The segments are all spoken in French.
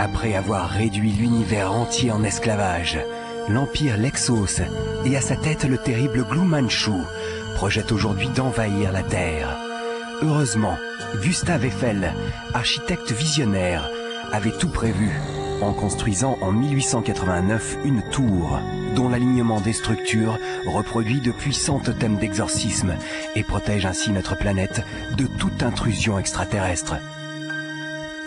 Après avoir réduit l'univers entier en esclavage, l'empire Lexos, et à sa tête le terrible Glu Manchu, projette aujourd'hui d'envahir la Terre. Heureusement, Gustave Eiffel, architecte visionnaire, avait tout prévu en construisant en 1889 une tour dont l'alignement des structures reproduit de puissants totems d'exorcisme et protège ainsi notre planète de toute intrusion extraterrestre.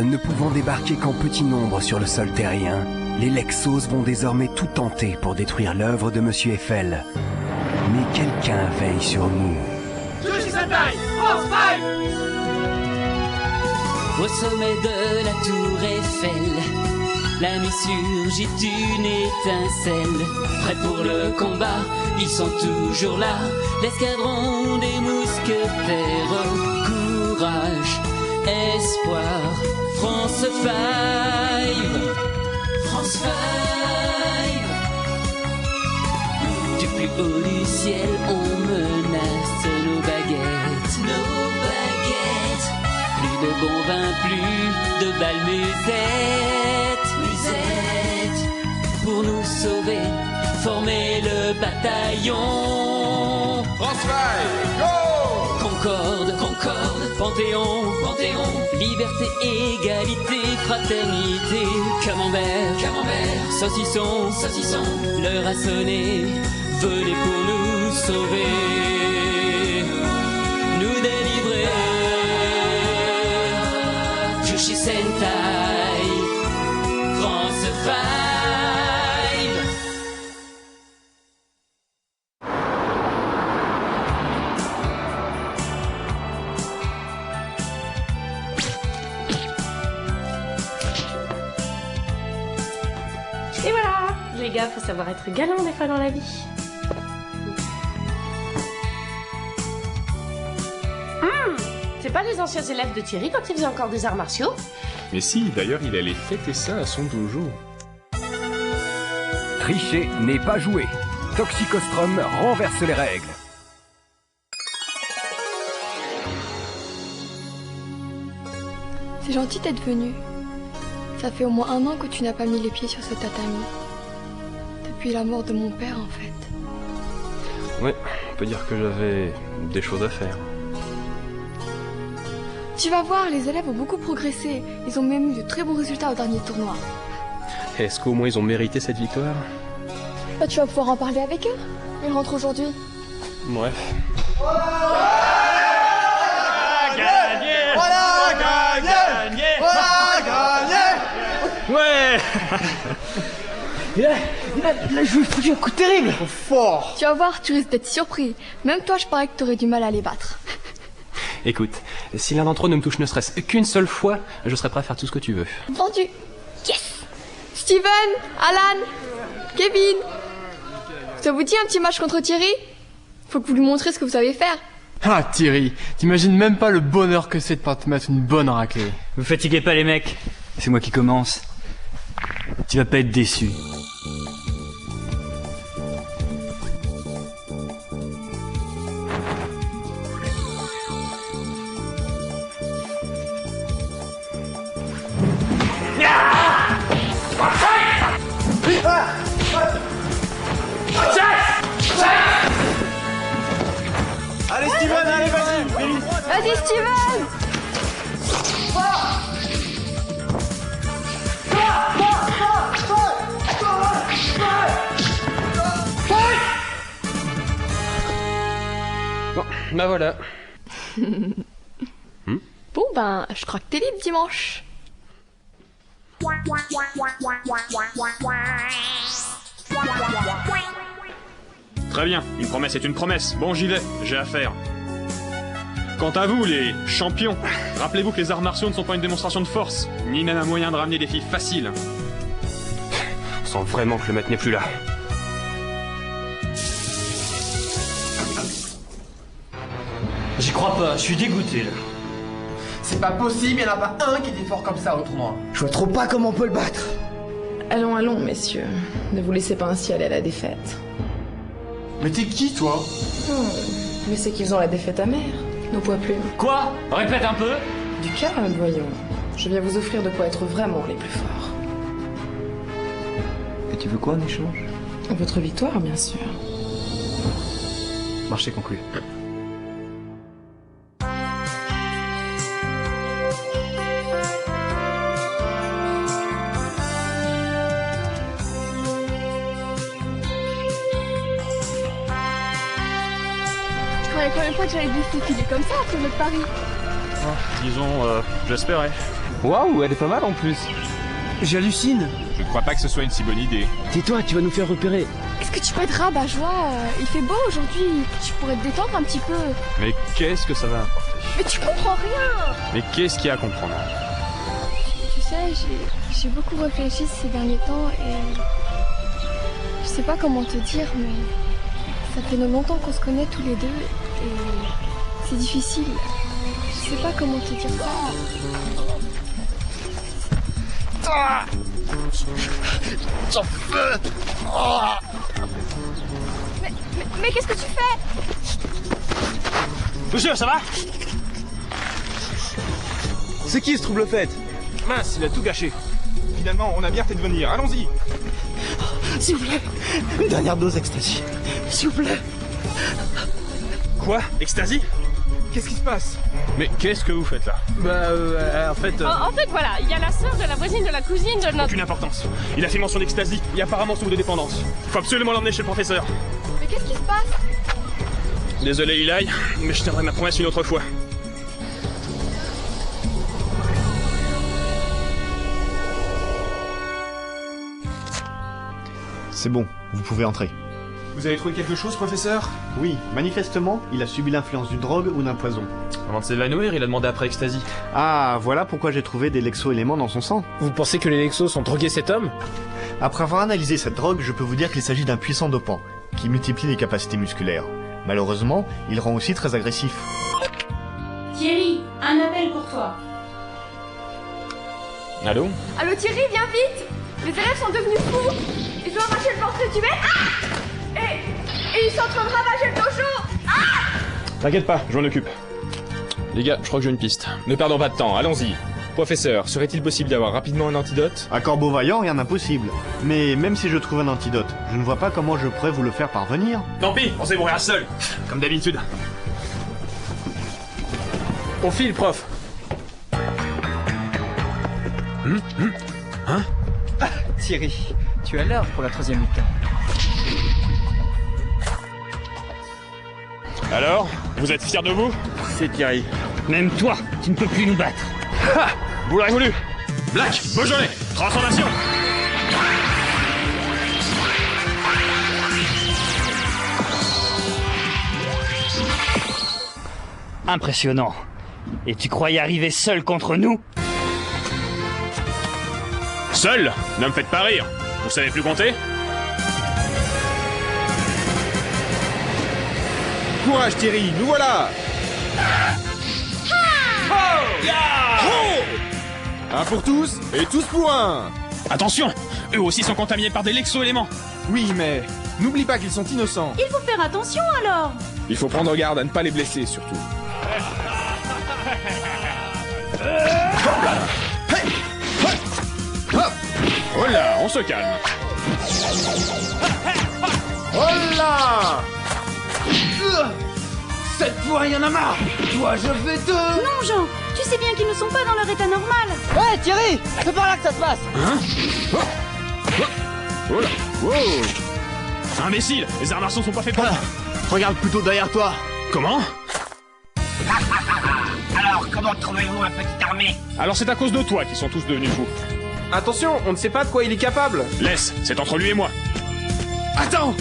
Ne pouvant débarquer qu'en petit nombre sur le sol terrien, les Lexos vont désormais tout tenter pour détruire l'œuvre de Monsieur Eiffel. Mais quelqu'un veille sur nous. Au sommet de la tour Eiffel, la nuit surgit une étincelle. Prêts pour le combat, ils sont toujours là. L'escadron des mousquetaires. Courage, espoir, France 5. France 5. Du plus haut du ciel, on menace nos baguettes. Nos baguettes. Plus de bons vins, plus de balles musettes. Musettes. Pour nous sauver, former le bataillon. France 5, go! Concorde, Concorde, Panthéon, Panthéon. Liberté, égalité, fraternité. Camembert, Camembert. Saucisson, Saucisson. L'heure a sonné, venez pour nous sauver. Nous délivrer. Jushi Sentai, France 5. Et voilà, les gars, faut savoir être galant des fois dans la vie. C'est pas les anciens élèves de Thierry quand ils faisaient encore des arts martiaux? Mais si, d'ailleurs, il allait fêter ça à son dojo. Tricher n'est pas jouer. Toxicostrum renverse les règles. C'est gentil d'être venu. Ça fait au moins 1 an que tu n'as pas mis les pieds sur ce tatami. Depuis la mort de mon père, en fait. Ouais, on peut dire que j'avais des choses à faire. Tu vas voir, les élèves ont beaucoup progressé. Ils ont même eu de très bons résultats au dernier tournoi. Est-ce qu'au moins ils ont mérité cette victoire? Bah, tu vas pouvoir en parler avec eux. Ils rentrent aujourd'hui. Bref. Ouais. Là, je lui ai foutu un coup terrible. Fort. Tu vas voir, tu risques d'être surpris. Même toi, je parie que t'aurais du mal à les battre. Écoute, si l'un d'entre eux ne me touche ne serait-ce qu'une seule fois, je serais prêt à faire tout ce que tu veux. Vendu. Yes. Steven, Alan, Kevin. Ça vous dit un petit match contre Thierry? Faut que vous lui montrez ce que vous savez faire. Ah Thierry, t'imagines même pas le bonheur que c'est de pas te mettre une bonne raclée. Vous fatiguez pas les mecs, c'est moi qui commence. Tu vas pas être déçu. Allez Steven, allez vas-y. Vas-y Steven. Bon, bah voilà. Bon ben, je crois que t'es libre dimanche. Très bien, une promesse est une promesse. Bon, j'y vais, j'ai affaire. Quant à vous, les champions, rappelez-vous que les arts martiaux ne sont pas une démonstration de force, ni même un moyen de ramener des filles faciles. On sent vraiment que le maître n'est plus là. J'y crois pas, je suis dégoûté là. C'est pas possible, y'en a pas un qui était fort comme ça au tournoi. Je vois trop pas comment on peut le battre. Allons, allons, messieurs. Ne vous laissez pas ainsi aller à la défaite. Mais t'es qui toi? Mais c'est qu'ils ont la défaite amère, nos poids plumes. Quoi? Répète un peu. Du calme, voyons. Je viens vous offrir de quoi être vraiment les plus forts. Tu veux quoi en échange? Votre victoire, bien sûr. Marché conclu. Je croyais quand même pas que j'allais défiler comme ça après notre pari. Disons, j'espérais. Waouh, elle est pas mal en plus. J'hallucine. Je ne crois pas que ce soit une si bonne idée. Tais-toi, tu vas nous faire repérer. Est-ce que tu peux être rabat-joie? Il fait beau aujourd'hui, tu pourrais te détendre un petit peu. Mais qu'est-ce que ça va importer? Mais tu comprends rien! Mais qu'est-ce qu'il y a à comprendre? Tu sais, j'ai beaucoup réfléchi ces derniers temps et... Je sais pas comment te dire, mais... Ça fait longtemps qu'on se connaît tous les deux et... C'est difficile. Je sais pas comment te dire ça. J'en veux. Mais qu'est-ce que tu fais? Monsieur, ça va? C'est qui ce trouble-fête? Mince, il a tout gâché. Finalement, on a bien fait de venir. Allons-y. S'il vous plaît, une dernière dose ecstasy. S'il vous plaît. Quoi? Ecstasy? Qu'est-ce qui se passe? Mais qu'est-ce que vous faites là? En fait... En fait, voilà, il y a la sœur de la voisine de la cousine de notre... Aucune importance. Il a fait mention d'ecstasy. Il est apparemment sous de dépendance. Faut absolument l'emmener chez le professeur. Mais qu'est-ce qui se passe? Désolé, Eli, mais je tiendrai ma promesse une autre fois. C'est bon, vous pouvez entrer. Vous avez trouvé quelque chose, professeur? Oui, manifestement, il a subi l'influence d'une drogue ou d'un poison. Avant de s'évanouir, il a demandé après ecstasy. Ah, voilà pourquoi j'ai trouvé des lexo-éléments dans son sang. Vous pensez que les Lexos ont drogué cet homme? Après avoir analysé cette drogue, je peux vous dire qu'il s'agit d'un puissant dopant, qui multiplie les capacités musculaires. Malheureusement, il rend aussi très agressif. Thierry, un appel pour toi. Allô? Allô Thierry, viens vite! Les élèves sont devenus fous! Ils ont arraché le portrait du maître! Ah! Et ils sont en train de ravager le dojo! Ah! T'inquiète pas, je m'en occupe. Les gars, je crois que j'ai une piste. Ne perdons pas de temps, allons-y. Professeur, serait-il possible d'avoir rapidement un antidote? À Corbeau Vaillant, rien d'impossible. Mais même si je trouve un antidote, je ne vois pas comment je pourrais vous le faire parvenir. Tant pis, on se débrouillera seul. Comme d'habitude. On file, prof. Hein? Thierry, tu as l'heure pour la 3e mi-temps. Alors, vous êtes fiers de vous? C'est Thierry. Même toi, tu ne peux plus nous battre. Ha! Vous l'aurez voulu! Black, Beaujolais, transformation! Impressionnant. Et tu croyais arriver seul contre nous? Seul? Ne me faites pas rire! Vous savez plus compter? Courage, Thierry, nous voilà! Un pour tous, et tous pour un! Attention! Eux aussi sont contaminés par des lexo-éléments! Oui, mais n'oublie pas qu'ils sont innocents. Il faut faire attention alors. Il faut prendre garde à ne pas les blesser, surtout. Oh là, on se calme! Oh là! Cette fois, il y en a marre! Toi, je vais te... Non, Jean, tu sais bien qu'ils ne sont pas dans leur état normal. Ouais, Thierry! C'est par là que ça se passe! Hein? Oh là! Wow! Imbécile! Les arts martiaux sont pas faits pour... Regarde plutôt derrière toi! Comment? Alors, comment trouvez-vous ma petite armée? Alors c'est à cause de toi qu'ils sont tous devenus fous. Attention, on ne sait pas de quoi il est capable. Laisse, c'est entre lui et moi. Attends!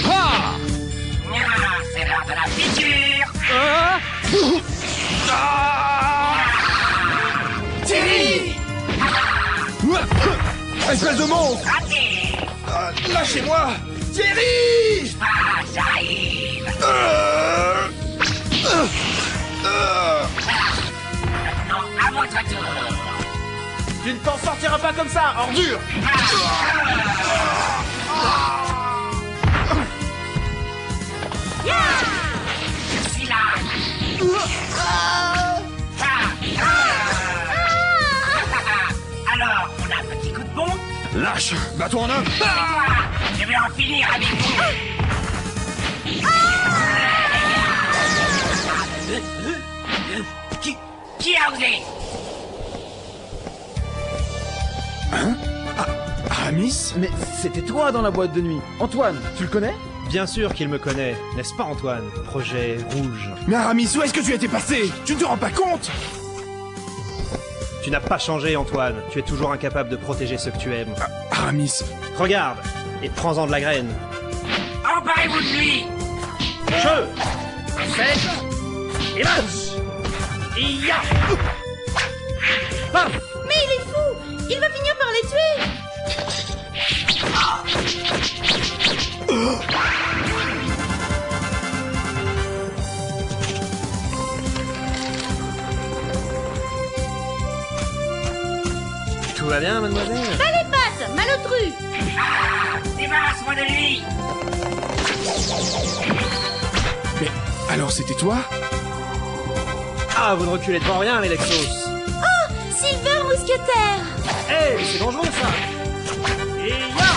Ah! C'est l'heure de la piqûre! Thierry! Espèce de monstre! Lâchez-moi! Thierry! J'arrive! Non, à votre tour! Tu ne t'en sortiras pas comme ça, ordure. Je suis là! Alors, on a un petit coup de pompe? Lâche! lâche! Bats-toi en un! Je vais en finir avec vous. Qui a osé? Hein? Aramis? Mais c'était toi dans la boîte de nuit. Antoine, tu le connais? Bien sûr qu'il me connaît, n'est-ce pas Antoine? Projet rouge. Mais Aramis, où est-ce que tu étais passé? Tu ne te rends pas compte? Tu n'as pas changé Antoine, tu es toujours incapable de protéger ceux que tu aimes. Aramis. Regarde, et prends-en de la graine. Emparez-vous de lui. Jeu! 7 et marche! Ya! Paf! Mais il est fou! Il va finir par les tuer! Tout va bien, mademoiselle? Bas les pattes, malotru! Débarrasse-moi de lui! Mais alors c'était toi? Ah, vous ne reculez devant rien, les Lexos! Oh! Silver mousquetaire! Hé, c'est dangereux, ça! Et ya!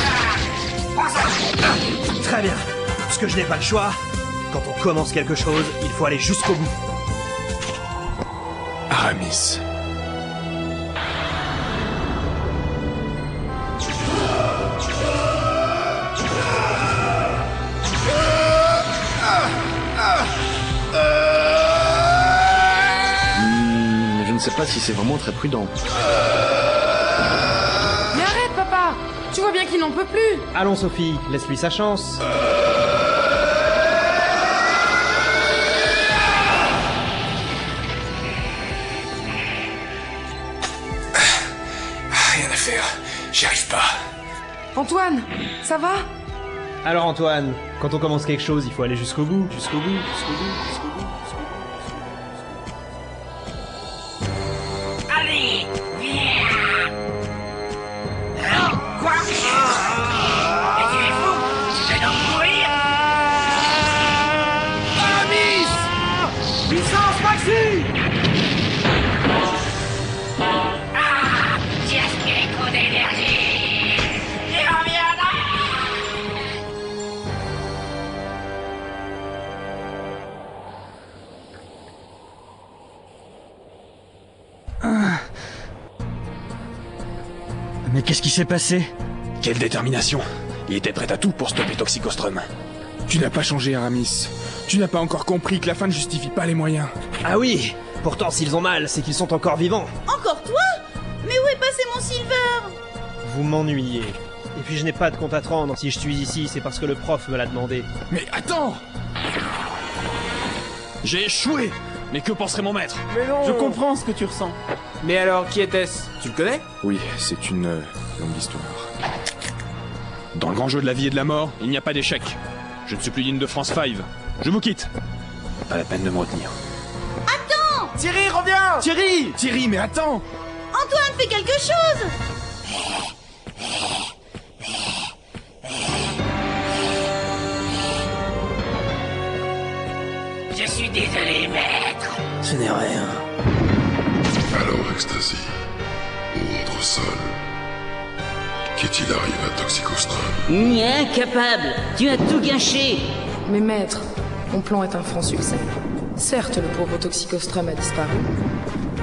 Très bien. Puisque je n'ai pas le choix, quand on commence quelque chose, il faut aller jusqu'au bout. Aramis. Je ne sais pas si c'est vraiment très prudent. Mais arrête, papa! Tu vois bien qu'il n'en peut plus! Allons, Sophie, laisse-lui sa chance. Rien à faire. J'y arrive pas. Antoine, ça va? Alors, Antoine, quand on commence quelque chose, il faut aller jusqu'au bout, jusqu'au bout, jusqu'au bout, jusqu'au bout, jusqu'au bout. Allez, viens! Alors, quoi? Et tu es fou? Tu vas donc mourir? Aramis! Puissance maxi! Ah! J'ai aspiré trop d'énergie! Et reviendra! Mais qu'est-ce qui s'est passé? Quelle détermination. Il était prêt à tout pour stopper Toxicostrum. Tu n'as pas changé, Aramis. Tu n'as pas encore compris que la fin ne justifie pas les moyens. Ah oui! Pourtant, s'ils ont mal, c'est qu'ils sont encore vivants. Encore toi? Mais où est passé mon Silver? Vous m'ennuyez. Et puis je n'ai pas de compte à te rendre. Si je suis ici, c'est parce que le prof me l'a demandé. Mais attends! J'ai échoué! Mais que penserait mon maître? Mais non! Je comprends ce que tu ressens. Mais alors, qui était-ce? Tu le connais? Oui, c'est une longue histoire. Dans le grand jeu de la vie et de la mort, il n'y a pas d'échec. Je ne suis plus digne de France 5. Je vous quitte. Pas la peine de me retenir. Attends! Thierry, reviens! Thierry! Thierry, mais attends! Antoine, fais quelque chose! Je suis désolé, maître. Ce n'est rien. Alors, Ecstasy, autre sol. Qu'est-il arrivé à Toxicostrum? Ni incapable! Tu as tout gâché! Mais maître, mon plan est un franc succès. Certes, le pauvre Toxicostrum a disparu.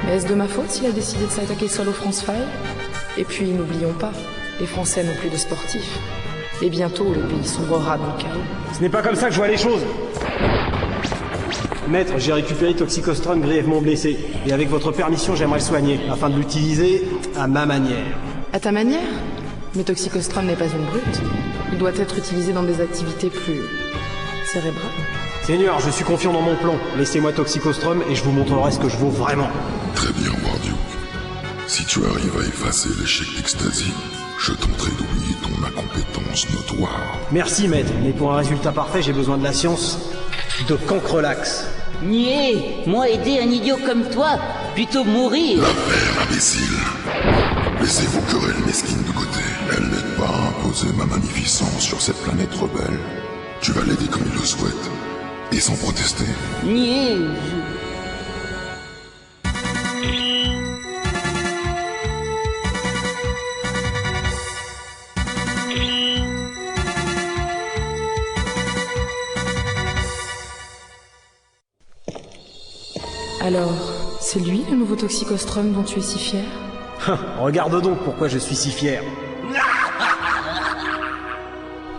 Mais est-ce de ma faute s'il a décidé de s'attaquer seul aux France 5? Et puis, n'oublions pas, les Français n'ont plus de sportifs. Et bientôt, le pays sombrera dans le chaos. Ce n'est pas comme ça que je vois les choses. Maître, j'ai récupéré Toxicostrum grièvement blessé. Et avec votre permission, j'aimerais le soigner, afin de l'utiliser à ma manière. À ta manière? Mais Toxicostrum n'est pas une brute. Il doit être utilisé dans des activités plus cérébrales. Seigneur, je suis confiant dans mon plan. Laissez-moi Toxicostrum et je vous montrerai ce que je vaux vraiment. Très bien, Warduke. Si tu arrives à effacer l'échec d'Ecstasy, je tenterai d'oublier ton incompétence notoire. Merci, maître, mais pour un résultat parfait, j'ai besoin de la science de cancrelax. Niais! Moi aider un idiot comme toi, plutôt mourir! L'affaire, imbécile. Laissez vos querelles mesquines de côté. Elle n'aide pas à imposer ma magnificence sur cette planète rebelle. Tu vas l'aider comme il le souhaite, et sans protester. Niais! Alors, c'est lui le nouveau Toxicostrum dont tu es si fier? Regarde donc pourquoi je suis si fier.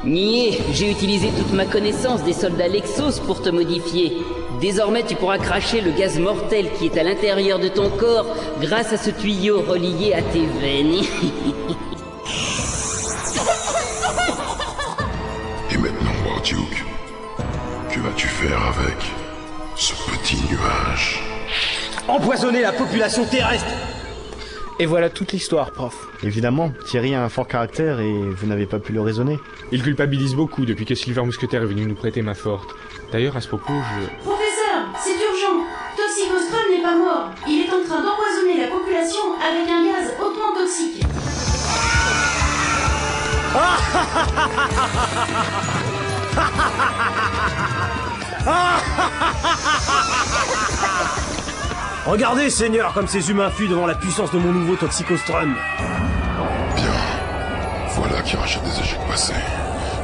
Niais, j'ai utilisé toute ma connaissance des soldats Lexos pour te modifier. Désormais, tu pourras cracher le gaz mortel qui est à l'intérieur de ton corps grâce à ce tuyau relié à tes veines. Et maintenant, Warduke, que vas-tu faire avec ce petit nuage? Empoisonner la population terrestre! Et voilà toute l'histoire, prof. Évidemment, Thierry a un fort caractère et vous n'avez pas pu le raisonner. Il culpabilise beaucoup depuis que Silver Mousquetaire est venu nous prêter main forte. D'ailleurs, à ce propos, Professeur, c'est urgent. Toxicostrum n'est pas mort. Il est en train d'empoisonner la population avec un gaz hautement toxique. Regardez, Seigneur, comme ces humains fuient devant la puissance de mon nouveau Toxicostrum. Bien. Voilà qui rachète des échecs passés.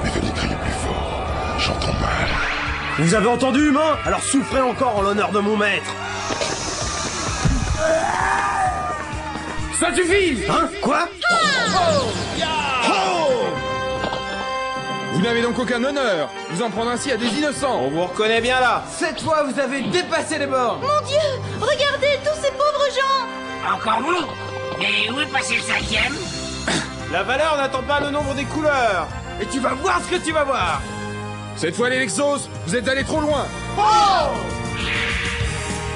Mais fais-les crier plus fort. J'entends mal. Vous avez entendu, humain? Alors souffrez encore en l'honneur de mon maître. Ça suffit! Hein? Quoi? Vous n'avez donc aucun honneur. Vous en prendre ainsi à des innocents. On vous reconnaît bien là. Cette fois, vous avez dépassé les bornes. Mon Dieu, regardez tous ces pauvres gens. Encore vous? Mais où est passé le 5e? La valeur n'attend pas le nombre des couleurs. Et tu vas voir ce que tu vas voir. Cette fois, les Lexos, vous êtes allés trop loin. Oh!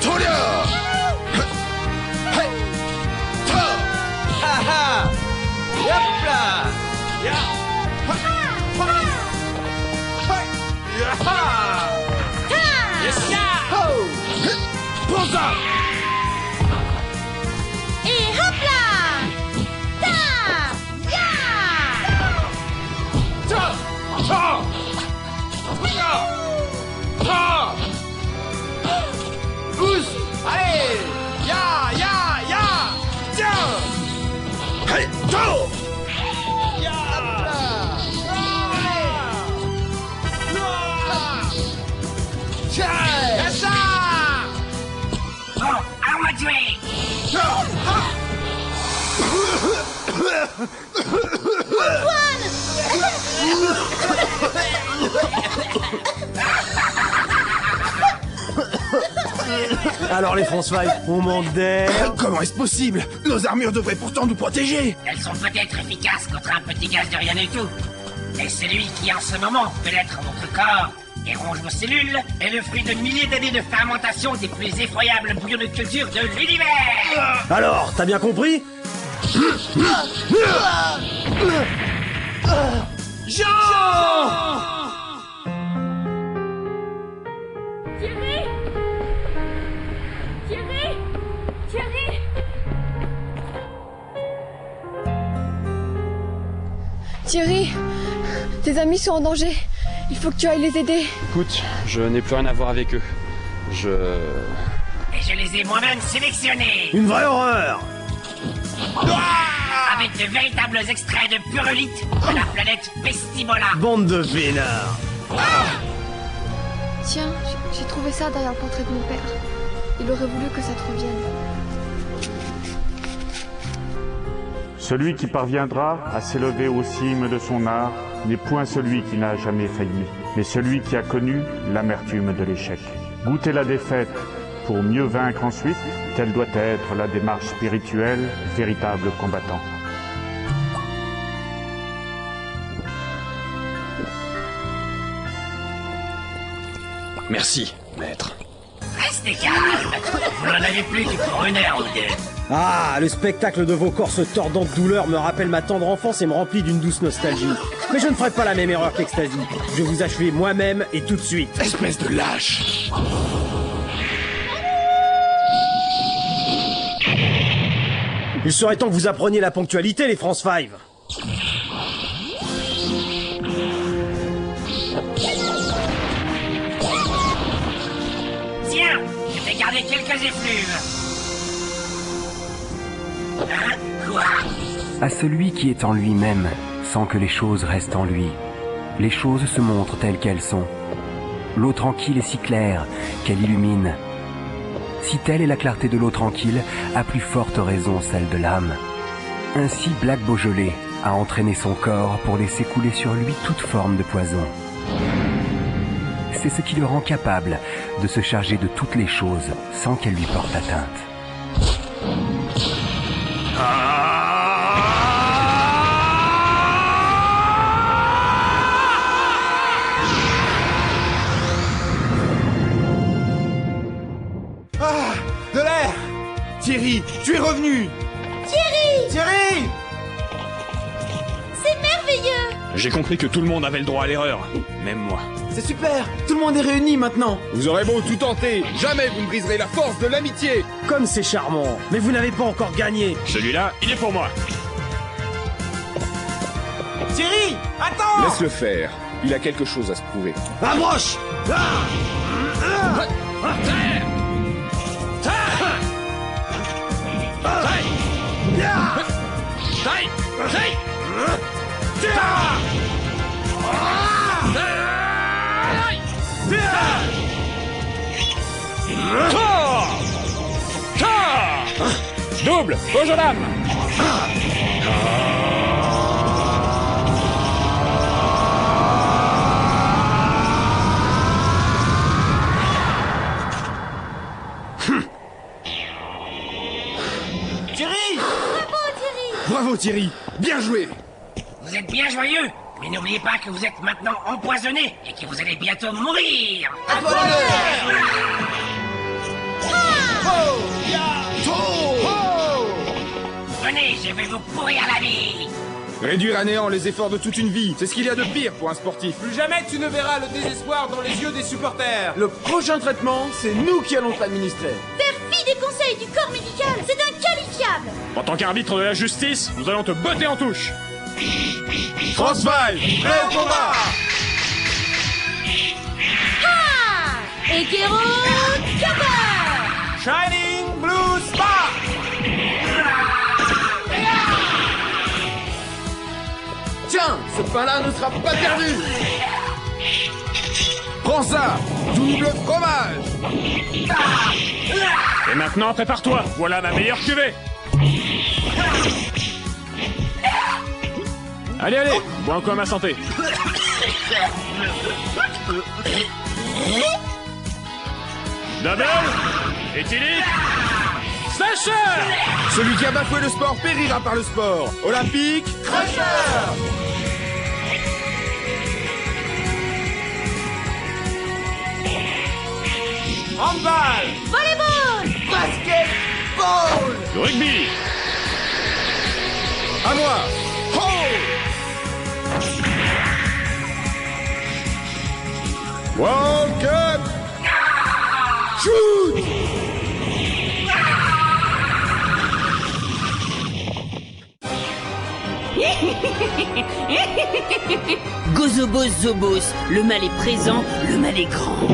Tolia! Ha ha! Hop là! Ya! Ha! Ha! Ya! Ha! Yes! Ho! Prends ça! Et hop là! Ta! Ya! Ta! Ta! Ya! Ta! Pousse! Allez! Ya! Ya! Ya! Tiens! Hey! Go! Ya! Hop là! Tiens! Ça! Bon, à moi de jouer. Alors les France 5, on m'en d'air. Comment est-ce possible? Nos armures devraient pourtant nous protéger. Elles sont peut-être efficaces contre un petit gaz de rien du tout. Mais celui qui en ce moment pénètre votre corps et ronge vos cellules est le fruit de milliers d'années de fermentation des plus effroyables bouillons de culture de l'univers. Alors, t'as bien compris? Jean! Thierry! Thierry! Thierry! Thierry! Tes amis sont en danger. Il faut que tu ailles les aider. Écoute, je n'ai plus rien à voir avec eux. Et je les ai moi-même sélectionnés. Une vraie horreur! Avec de véritables extraits de purolite de la planète Pestibola. Bande de vénards! Tiens, j'ai trouvé ça derrière le portrait de mon père. Il aurait voulu que ça te revienne. Celui qui parviendra à s'élever aux cimes de son art n'est point celui qui n'a jamais failli, mais celui qui a connu l'amertume de l'échec. Goûter la défaite pour mieux vaincre ensuite, telle doit être la démarche spirituelle du véritable combattant. Merci, maître. Restez calme. Vous n'en avez plus que pour une heure ou deux. Ah, le spectacle de vos corps se tordant de douleur me rappelle ma tendre enfance et me remplit d'une douce nostalgie. Mais je ne ferai pas la même erreur qu'Ecstasy. Je vais vous achever moi-même et tout de suite. Espèce de lâche! Il serait temps que vous appreniez la ponctualité, les France 5. Tiens, je vais garder quelques effluves. Hein? Quoi? À celui qui est en lui-même, sans que les choses restent en lui. Les choses se montrent telles qu'elles sont. L'eau tranquille est si claire qu'elle illumine. Si telle est la clarté de l'eau tranquille, à plus forte raison celle de l'âme. Ainsi Black Beaujolais a entraîné son corps pour laisser couler sur lui toute forme de poison. C'est ce qui le rend capable de se charger de toutes les choses sans qu'elles lui portent atteinte. Ah, de l'air! Thierry, tu es revenu! Thierry! Thierry! C'est merveilleux! J'ai compris que tout le monde avait le droit à l'erreur, même moi. C'est super! Tout le monde est réuni maintenant! Vous aurez beau tout tenter, jamais vous ne briserez la force de l'amitié! Comme c'est charmant, mais vous n'avez pas encore gagné! Celui-là, il est pour moi! Thierry! Attends! Laisse-le faire, il a quelque chose à se prouver. Approche! Double, au jeune homme. Thierry! Bravo Thierry, bien joué! Vous êtes bien joyeux, mais n'oubliez pas que vous êtes maintenant empoisonné et que vous allez bientôt mourir. À toi Venez, je vais vous pourrir la vie. Réduire à néant les efforts de toute une vie, c'est ce qu'il y a de pire pour un sportif. Plus jamais tu ne verras le désespoir dans les yeux des supporters. Le prochain traitement, c'est nous qui allons te l'administrer. Faire fi des conseils du corps médical, c'est inqualifiable! En tant qu'arbitre de la justice, nous allons te botter en touche. France 5, prêt au combat! Ha! Ekero Cutter! Shining Blue Spark! Tiens, ce pain-là ne sera pas perdu! Prends ça, double fromage! Et maintenant, prépare-toi, voilà ma meilleure cuvée. Allez, allez, bois un coup à ma santé. Double, éthylique, Slasher! Celui qui a bafoué le sport périra par le sport. Olympique, Crusher! Handball! Volleyball! Basketball! Rugby, à moi! World Cup! Shoot! Gozobos Zobos, le mal est présent, le mal est grand.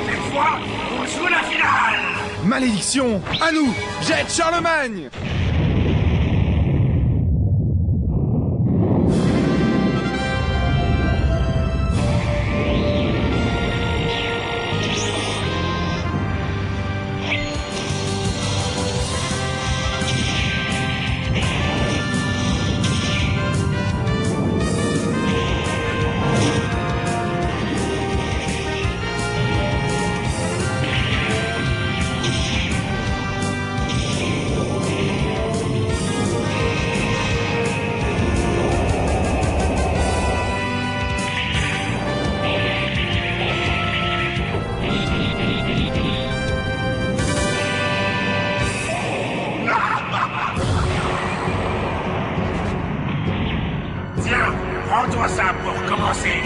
Cette fois, on joue la finale. Malédiction! À nous! Jette Charlemagne! Tiens, prends-toi ça pour commencer.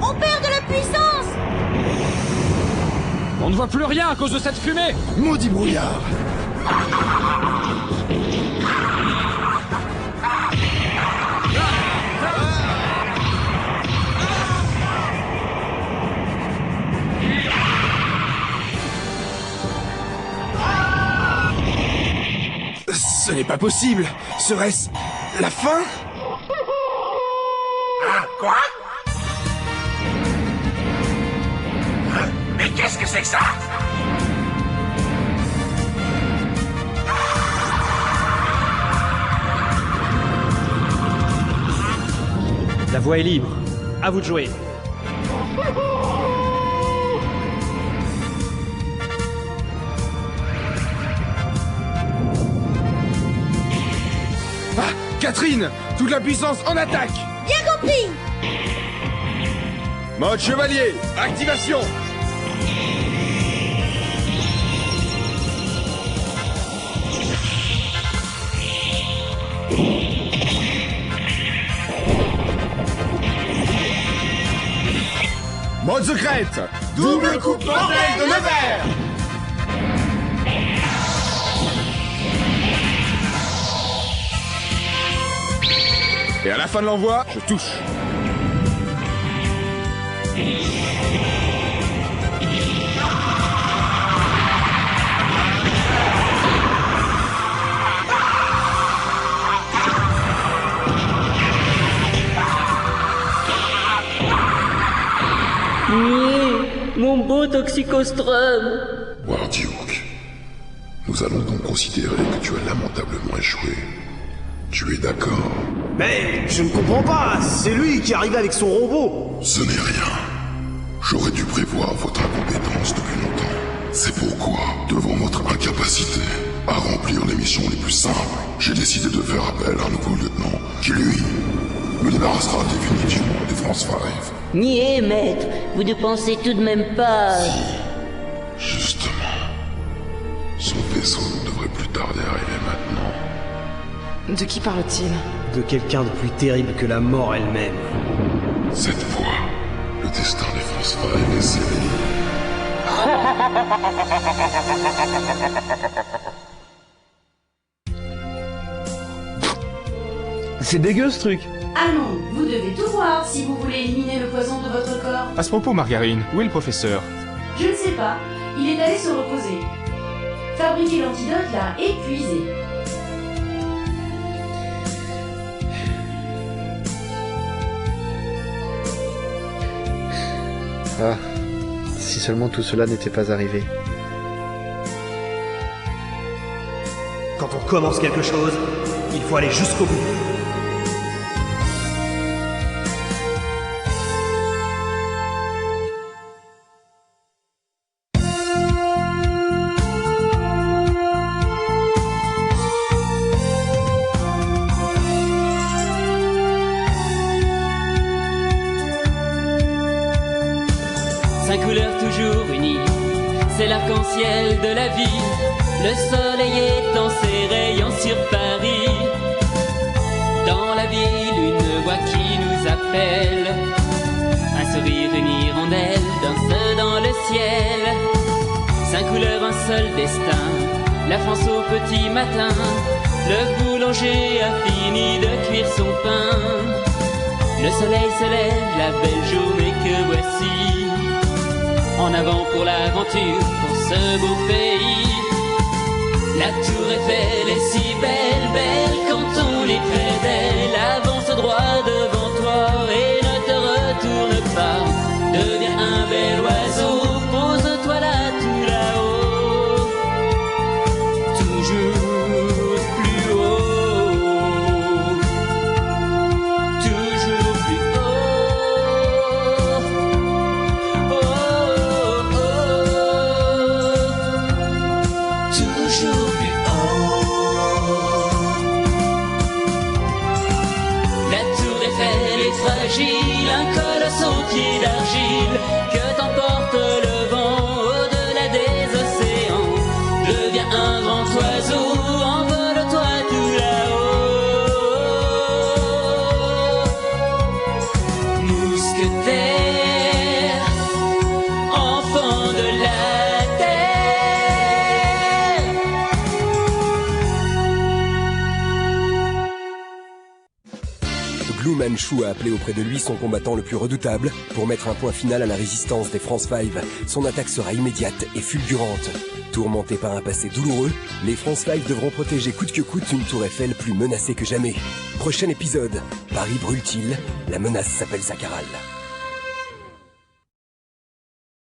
On perd de la puissance! on ne voit plus rien à cause de cette fumée. Maudit brouillard! Ce n'est pas possible! Serait-ce la fin? Quoi? Qu'est-ce que c'est que ça? La voie est libre. À vous de jouer. Ah, Catherine, toute la puissance en attaque. Bien compris. Mode chevalier, activation. Mode secrète, double coupe mortelle de Nevers. Et à la fin de l'envoi, je touche. Mon beau Toxicostrum. Warduke, nous allons donc considérer que tu as lamentablement échoué. Tu es d'accord? Mais je ne comprends pas, c'est lui qui est arrivé avec son robot. Ce n'est rien. J'aurais dû prévoir votre incompétence depuis longtemps. C'est pourquoi, devant votre incapacité à remplir les missions les plus simples, j'ai décidé de faire appel à un nouveau lieutenant qui, lui, me débarrassera définitivement des France 5. Niais, maître, vous ne pensez tout de même pas... Justement. Son vaisseau ne devrait plus tarder à arriver maintenant. De qui parle-t-il? De quelqu'un de plus terrible que la mort elle-même. Cette fois, le destin des France 5 est scellé. C'est dégueu ce truc. Allons, vous devez tout voir si vous voulez éliminer le poison de votre corps. À ce propos, Margarine, où est le professeur? Je ne sais pas, il est allé se reposer. Fabriquer l'antidote l'a épuisé. Ah, si seulement tout cela n'était pas arrivé. Quand on commence quelque chose, il faut aller jusqu'au bout. Cinq couleurs toujours unies, c'est l'arc-en-ciel de la vie. Le soleil étend ses rayons sur Paris. Dans la ville, une voix qui nous appelle. Un sourire, une hirondelle danse dans le ciel. Cinq couleurs, un seul destin. La France au petit matin. Le boulanger a fini de cuire son pain. Le soleil se lève, la belle journée que voici. En avant pour l'aventure, pour ce beau pays. La tour Eiffel est si belle, belle quand on est près d'elle. Avance droit devant toi et ne te retourne pas. Deviens un bel oiseau, pose-toi là, tout là-haut. Toujours plus haut. Toujours plus haut. Oh, oh, oh. Toujours plus haut. La tour Eiffel est fragile, un colosse au pied d'argile. Que t'emporte le vent au-delà des océans. Deviens un grand oiseau, envole-toi tout là-haut. Mousquetaire, enfant de la terre. Glue Manchu a appelé auprès de lui son combattant le plus redoutable pour mettre un point final à la résistance des France 5. Son attaque sera immédiate et fulgurante. Tourmentés par un passé douloureux, les France 5 devront protéger coûte que coûte une tour Eiffel plus menacée que jamais. Prochain épisode, Paris brûle-t-il? La menace s'appelle Zakharal.